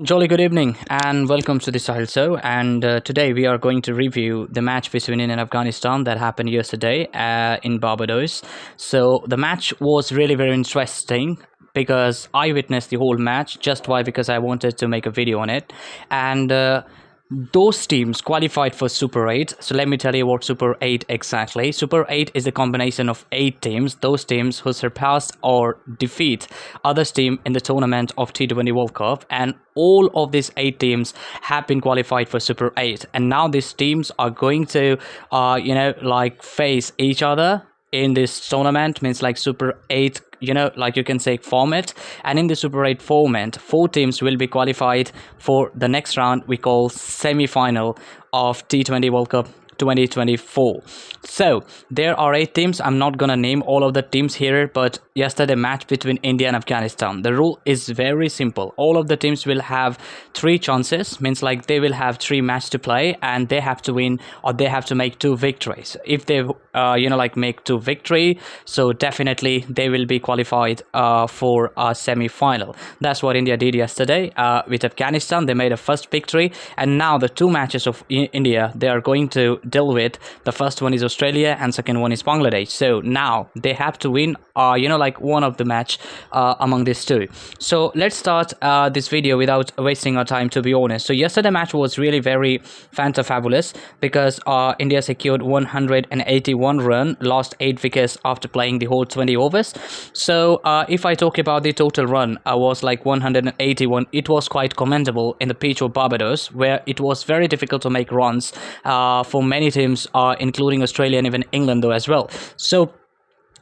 Jolly good evening and welcome to the Sahil Show. And today we are going to review the match between India and Afghanistan that happened yesterday in Barbados. So the match was really very interesting because I witnessed the whole match. Just why? Because I wanted to make a video on it. And those teams qualified for Super 8. So let me tell you what Super 8 exactly. Super 8 is a combination of 8 teams, those teams who surpass or defeat other team in the tournament of T20 World Cup, and all of these 8 teams have been qualified for Super 8, and now these teams are going to like face each other in this tournament, means like Super 8, like you can say format. And in the Super 8 format, 4 teams will be qualified for the next round we call semi-final of T20 World Cup 2024. So there are 8 teams. I'm not gonna name all of the teams here, but yesterday match between India and Afghanistan, the rule is very simple. All of the teams will have 3 chances, means like they will have 3 matches to play, and they have to win or they have to make 2 victories. If they like make 2 victory, so definitely they will be qualified for a semi-final. That's what India did yesterday with Afghanistan. They made a first victory, and now the 2 matches of India they are going to deal with. The first one is Australia and second one is Bangladesh. So now they have to win like one of the match among these 2. So let's start this video without wasting our time, to be honest. So yesterday match was really very fabulous because India secured 181 run, lost 8 wickets after playing the whole 20 overs. So if I talk about the total run, was like 181. It was quite commendable in the pitch of Barbados, where it was very difficult to make runs for many teams, including Australia and even England though as well. So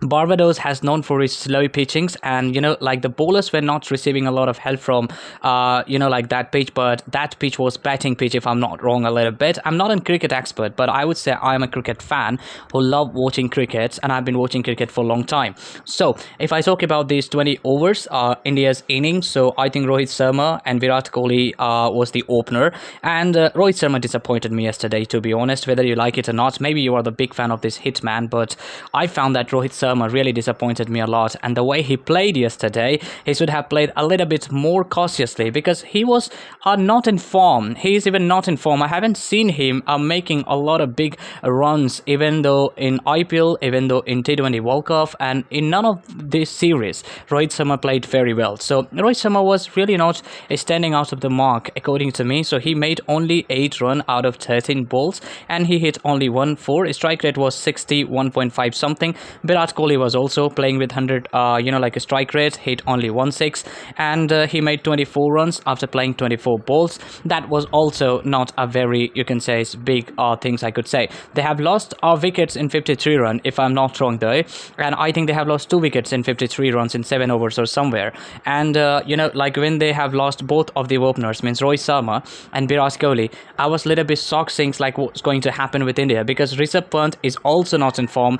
Barbados has known for its slow pitchings, and like the bowlers were not receiving a lot of help from like that pitch, but that pitch was batting pitch, if I'm not wrong a little bit. I'm not a cricket expert, but I would say I'm a cricket fan who love watching cricket, and I've been watching cricket for a long time. So if I talk about these 20 overs, India's innings, so I think Rohit Sharma and Viratkohli was the opener, and Rohit Sharma disappointed me yesterday, to be honest, whether you like it or not. Maybe you are the big fan of this hitman, but I found that Rohit Sharma really disappointed me a lot, and the way he played yesterday, he should have played a little bit more cautiously because he was not in form. He is even not in form. I haven't seen him making a lot of big runs, even though in IPL, even though in T20 World Cup, and in none of this series Rohit Sharma played very well. So Rohit Sharma was really not standing out of the mark according to me. So he made only 8 runs out of 13 balls, and he hit only 1-4. Strike rate was 61.5 something. Virat Kohli was also playing with 100 like a strike rate, hit only 1-6, and he made 24 runs after playing 24 balls. That was also not a very, you can say, big things I could say. They have lost wickets in 53 runs, if I'm not wrong though, and I think they have lost 2 wickets in 53 runs in 7 overs or somewhere. And like when they have lost both of the openers, means Rohit Sharma and Virat Kohli, I was a little bit shocked things like what's going to happen with India, because Rishabh Pant is also not in form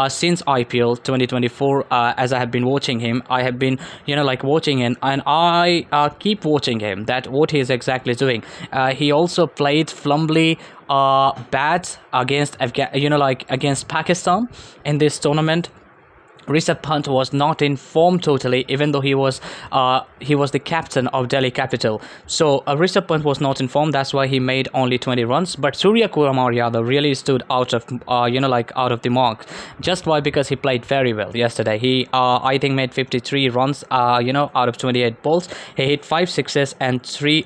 since IPL 2024. As I have been watching him, I have been like watching him, and I keep watching him, that what he is exactly doing. He also played flumbly bad against against Pakistan in this tournament. Rishabh Pant was not in form totally, even though he was the captain of Delhi Capital. So Rishabh Pant was not in form. That's why he made only 20 runs. But Suryakumar Yadav really stood out of out of the mark. Just why? Because he played very well yesterday. He I think made 53 runs out of 28 balls. He hit 5 sixes and 3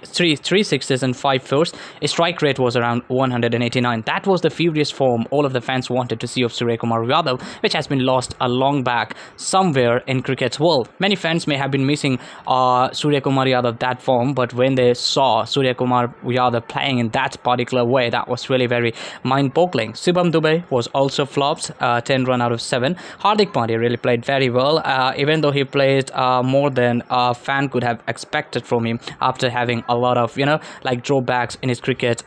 sixes and 5 fours. His strike rate was around 189. That was the furious form all of the fans wanted to see of Suryakumar Yadav, which has been lost a long back somewhere in cricket's world. Many fans may have been missing Suryakumar Yadav that form, but when they saw Suryakumar Yadav playing in that particular way, that was really very mind-boggling. Shubham Dubey was also flopped, 10 run out of 7. Hardik Pandya really played very well, even though he played more than a fan could have expected from him after having a lot of like drawbacks in his cricket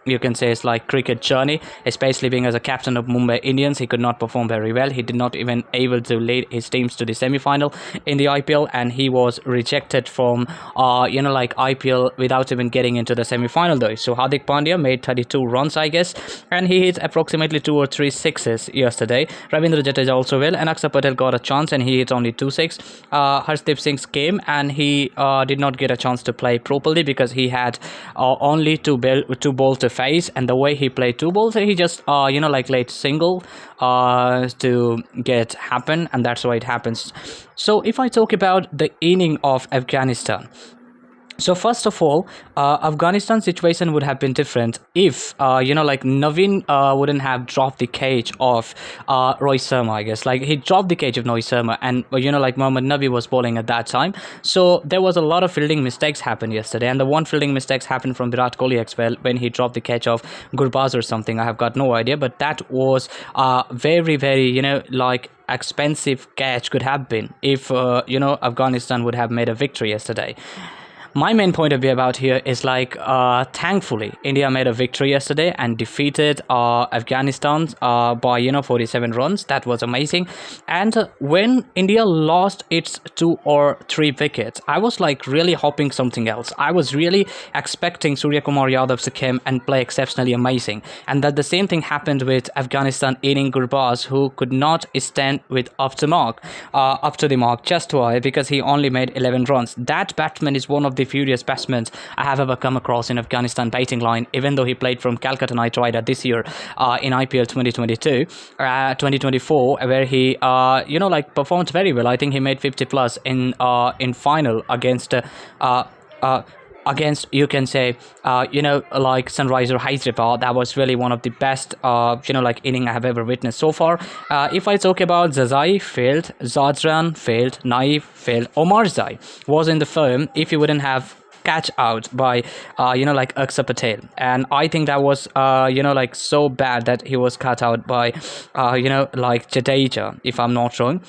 you can say it's like cricket journey, especially being as a captain of Mumbai Indians. He could not perform very well. He did not even able able to lead his teams to the semi-final in the IPL, and he was rejected from like IPL without even getting into the semi-final though. So Hardik Pandya made 32 runs, I guess, and he hit approximately 2 or 3 sixes yesterday. Ravindra Jadeja also well, and Akshar Patel got a chance and he hit only 2 6. Harshdeep Singh came and he did not get a chance to play properly because he had only two balls to face, and the way he played two balls, he just like laid single to get happen, and that's why it happens. So if I talk about the inning of Afghanistan, so first of all, Afghanistan situation would have been different if like Naveen wouldn't have dropped the cage of Rohit Sharma. I guess like he dropped the cage of Rohit Sharma, and like Mohammad Nabi was bowling at that time. So there was a lot of fielding mistakes happened yesterday, and the one fielding mistakes happened from Viratkohli as well when he dropped the catch of Gurbaz or something. I have got no idea, but that was very very like expensive catch could have been if Afghanistan would have made a victory yesterday. My main point of view about here is like thankfully India made a victory yesterday and defeated Afghanistan by 47 runs. That was amazing. And when India lost its 2 or 3 wickets, I was like really hoping something else. I was really expecting Suryakumar Yadav to come and play exceptionally amazing, and that the same thing happened with Afghanistan eating Gurbaz, who could not stand with up to the mark. Just why? Because he only made 11 runs. That batsman is one of the furious batsmen I have ever come across in Afghanistan batting line, even though he played from Calcutta Knight Rider this year in IPL 2024, where he like performed very well. I think he made 50 plus in final against you can say like Sunriser Hyderabad. That was really one of the best like inning I have ever witnessed so far. If I talk about Zazai failed, Zadran failed, Naif failed, Omar Zai was in the firm if he wouldn't have catch out by like Akshar Patel, and I think that was like so bad that he was cut out by like Jadeja, if I'm not wrong.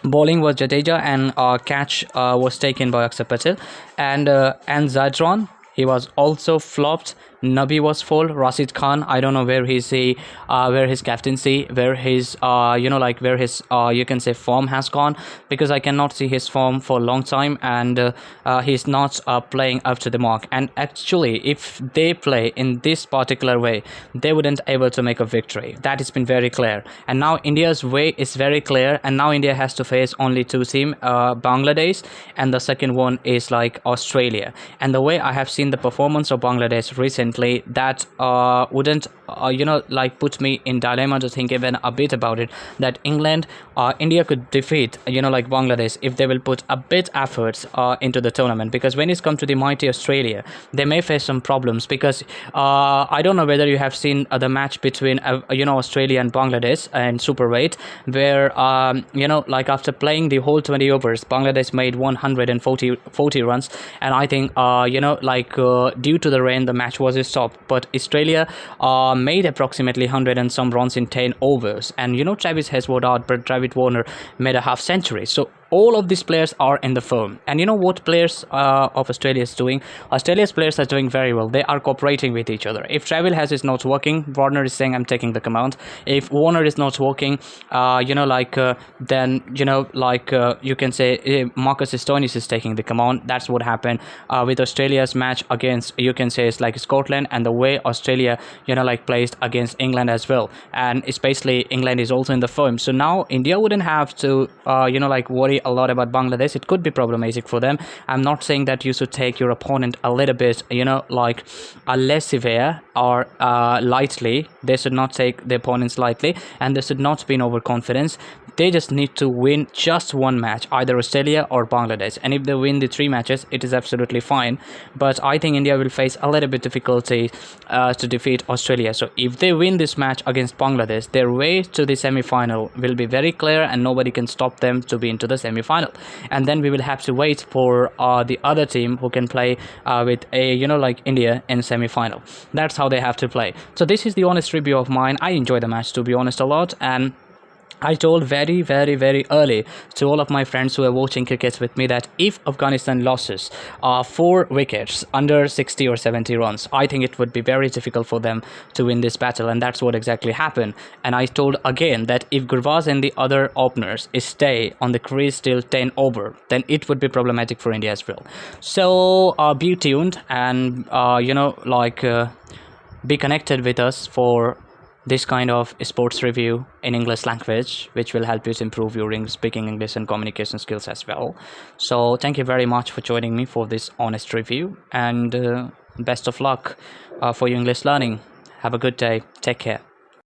Bowling was Jadeja, and catch was taken by Akshar Patel, and Zadran, he was also flopped. Nabi was full. Rashid Khan, I don't know where where his captaincy, where his where his you can say form has gone, because I cannot see his form for a long time, and he's not playing up to the mark. And actually, if they play in this particular way, they wouldn't able to make a victory. That has been very clear. And now India's way is very clear, and now India has to face only two teams, Bangladesh, and the second one is like Australia. And the way I have seen the performance of Bangladesh recently, that wouldn't like put me in dilemma to think even a bit about it, that India could defeat like Bangladesh if they will put a bit efforts into the tournament. Because when it's come to the mighty Australia, they may face some problems, because I don't know whether you have seen the match between Australia and Bangladesh and super weight, where like after playing the whole 20 overs, Bangladesh made 140 runs, and I think due to the rain the match was stopped. But Australia made approximately 100 and some runs in 10 overs, and Travis Heswood out, but Travis Warner made a half century. So all of these players are in the firm. And you know what players of Australia is doing? Australia's players are doing very well. They are cooperating with each other. If Travis Has is not working, Warner is saying I'm taking the command. If Warner is not working, then you can say Marcus Stoinis is taking the command. That's what happened with Australia's match against, you can say, it's like Scotland, and the way Australia placed against England as well. And especially England is also in the firm. So now India wouldn't have to worry a lot about Bangladesh. It could be problematic for them. I'm not saying that you should take your opponent a little bit less severe or lightly. They should not take the opponents lightly, and they should not be in overconfidence. They just need to win just one match, either Australia or Bangladesh, and if they win the 3 matches, it is absolutely fine. But I think India will face a little bit difficulty to defeat Australia. So if they win this match against Bangladesh, their way to the semi-final will be very clear, and nobody can stop them to be into the semi-final. And then we will have to wait for the other team who can play with a India in semi-final. That's how they have to play. So this is the honest review of mine. I enjoy the match, to be honest, a lot, and I told very, very, very early to all of my friends who are watching cricket with me that if Afghanistan loses 4 wickets under 60 or 70 runs, I think it would be very difficult for them to win this battle, and that's what exactly happened. And I told again that if Gurvaz and the other openers stay on the crease till 10 over, then it would be problematic for India as well. So be tuned and be connected with us for this kind of sports review in English language, which will help you to improve your speaking English and communication skills as well. So thank you very much for joining me for this honest review, and best of luck for your English learning. Have a good day. Take care.